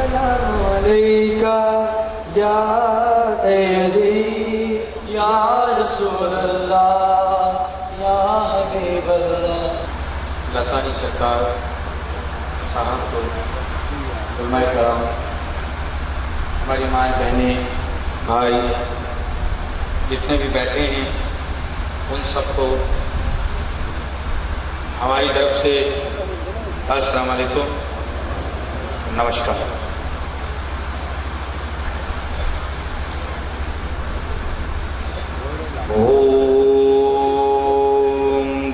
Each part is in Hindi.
अस्सलामु अलैका या सय्यदी या रसूलल्लाह या हबीबल्लाह। लसानी सरकार साहब को, उलमाए कराम, हमारी माएँ बहनें भाई जितने भी बैठे हैं उन सबको हमारी तरफ से अस्सलाम वालेकुम, नमस्कार। ओम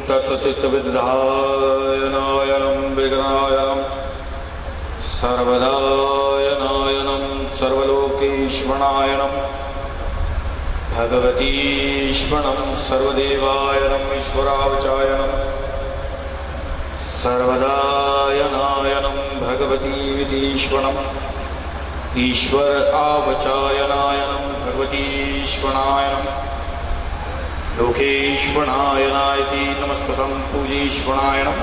तत्सत विद्यायनायनम विघ्नायनम सर्वदायनायनम सर्वलोकेश्वरायनम भगवतीश्वरम सर्वदेवायनम ईश्वरावचायनम सर्वदायनायनम भगवती विधीश्वरम ईश्वर आवचायनायनम भगवतीश्वरायनम लोकेश्वरायनायति नमस्तुतं पूजीश्वरायणम।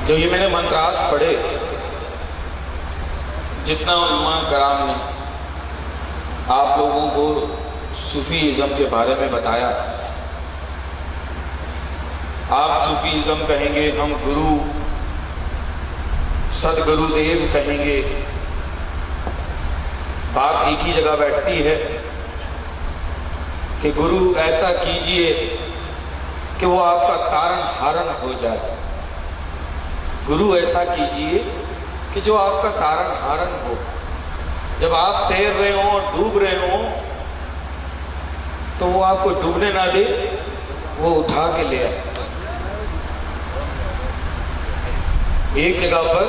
जो ये मैंने मंत्रास पढ़े, जितना उलमा कराम ने आप लोगों को सूफीज़म के बारे में बताया, आप सूफीज़म कहेंगे, हम गुरु सदगुरुदेव कहेंगे, बात एक ही जगह बैठती है कि गुरु ऐसा कीजिए कि वो आपका तारण हारण हो जाए। गुरु ऐसा कीजिए कि जो आपका तारण हारण हो। जब आप तैर रहे हो और डूब रहे हो तो वो आपको डूबने ना दे, वो उठा के ले आए। एक जगह पर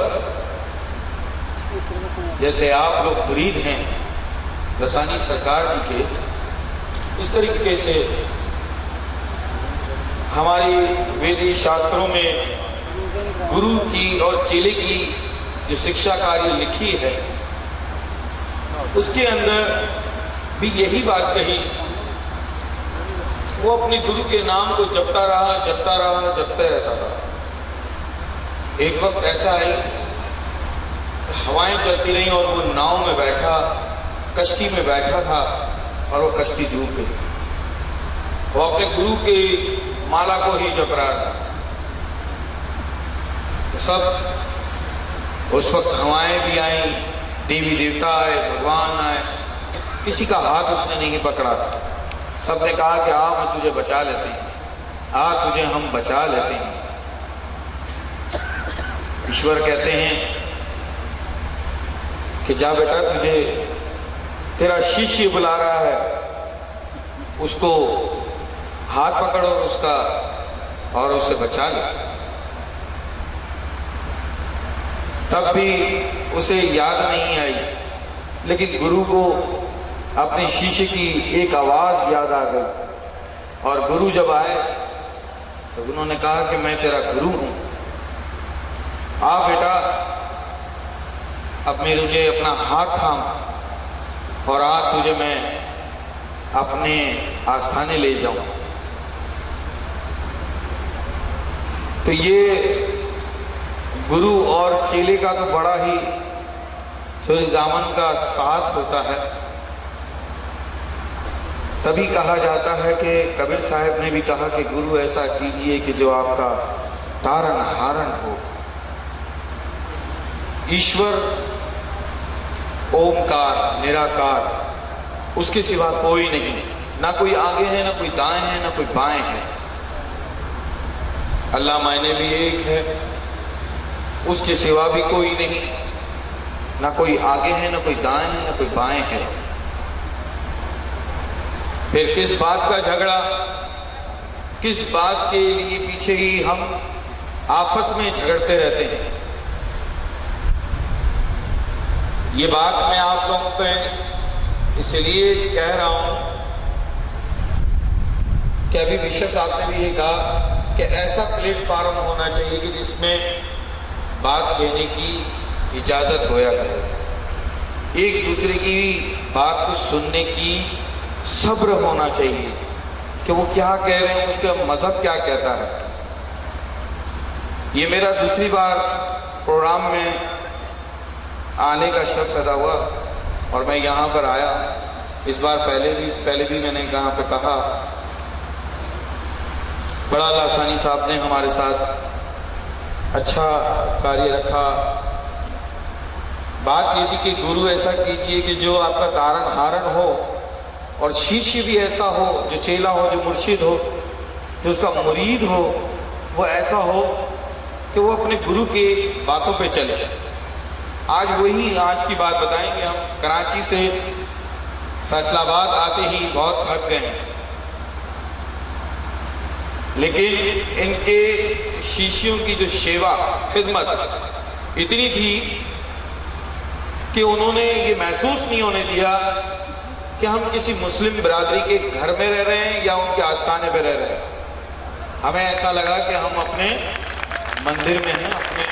जैसे आप लोग मुरीद हैं लसानी सरकार जी के, इस तरीके से हमारी वेदी शास्त्रों में गुरु की और चेले की जो शिक्षा कार्य लिखी है उसके अंदर भी यही बात कही। वो अपने गुरु के नाम को जपता रहा, जपता रहा, जपता रहता था। एक वक्त ऐसा आई, हवाएं चलती रही और वो नाव में बैठा, कश्ती में बैठा था और वो कश्ती डूब गई। वो अपने गुरु के माला को ही जप रहा था। सब उस वक्त हवाएं भी आई, देवी देवता आए, भगवान आए, किसी का हाथ उसने नहीं पकड़ा। सबने कहा कि आ मैं तुझे बचा लेते हैं, आ तुझे हम बचा लेते हैं। ईश्वर कहते हैं कि जा बेटा, तुझे तेरा शिष्य बुला रहा है, उसको हाथ पकड़ो उसका और उसे बचा ले। तब भी उसे याद नहीं आई, लेकिन गुरु को अपने शिष्य की एक आवाज याद आ गई और गुरु जब आए तो उन्होंने कहा कि मैं तेरा गुरु हूं, आ बेटा, अब मैं तुझे अपना हाथ थाम और आज तुझे मैं अपने आस्थाने ले जाऊं। तो ये गुरु और चेले का तो बड़ा ही दामन का साथ होता है। तभी कहा जाता है कि कबीर साहब ने भी कहा कि गुरु ऐसा कीजिए कि जो आपका तारण हारण हो। ईश्वर ओमकार निराकार, उसके सिवा कोई नहीं, ना कोई आगे है, ना कोई दाएं है, ना कोई बाएं है। अल्लाह मायने भी एक है, उसके सिवा भी कोई नहीं, ना कोई आगे है, ना कोई दाएं है, ना कोई बाएं है। फिर किस बात का झगड़ा, किस बात के लिए पीछे ही हम आपस में झगड़ते रहते हैं। ये बात मैं आप लोगों पे इसलिए कह रहा हूं कि अभी बिशप साहब ने भी ये कहा कि ऐसा प्लेटफॉर्म होना चाहिए कि जिसमें बात कहने की इजाजत होया करे, एक दूसरे की बात को सुनने की सब्र होना चाहिए कि वो क्या कह रहे हैं, उसका मजहब क्या कहता है। ये मेरा दूसरी बार प्रोग्राम में आने का शौक पैदा हुआ और मैं यहाँ पर आया। इस बार पहले भी मैंने यहाँ पे कहा, बड़ा लासानी साहब ने हमारे साथ अच्छा कार्य रखा। बात ये थी कि गुरु ऐसा कीजिए कि जो आपका तारण हारण हो, और शिष्य भी ऐसा हो, जो चेला हो, जो मुर्शिद हो, जो उसका मुरीद हो, वो ऐसा हो कि वो अपने गुरु के बातों पे चले। आज की बात बताएंगे हम। कराची से फैसलाबाद आते ही बहुत थक गए, लेकिन इनके शिष्यों की जो सेवा खिदमत इतनी थी कि उन्होंने ये महसूस नहीं होने दिया कि हम किसी मुस्लिम बिरादरी के घर में रह रहे हैं या उनके आस्थाने पे रह रहे हैं। हमें ऐसा लगा कि हम अपने मंदिर में हैं, अपने